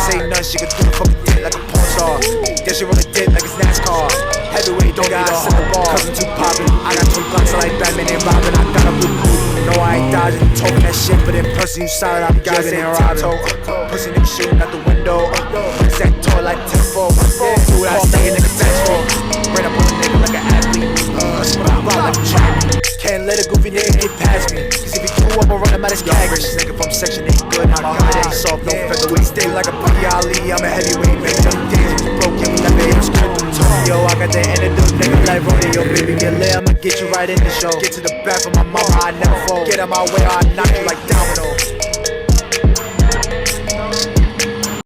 say nothing, she could do the fucking dick like a porn star. Yeah, she roll a dick like it's NASCAR. Heavyweight, don't need a set the bar. Cause I'm too poppin'. I got two guns like Batman and Robin. I got a blue coupe. No, I ain't dodging, talking that shit, but in person you solid, I'm jogging and robbing. Pussy nigga shooting out the window. Set toy like Tempo. Do what I say, nigga, fast for. Ran up on a nigga like an athlete. That's what I rock like a champion. Can't let a goofy nigga get past me. Cause if he do, I'ma run him out his cag. Rich nigga from section 8 good. My hood ain't soft, no featherweight. Stay like a Buddy Ali, I'm a heavyweight. Baby, them days you broke, yeah, we like a hip strip through Tokyo. I got the antidote, nigga, like rodeo. Baby, get lit, I'ma get you right in the show. Get to the back of my mama, I never fold. Get out my way, I knock you like domino.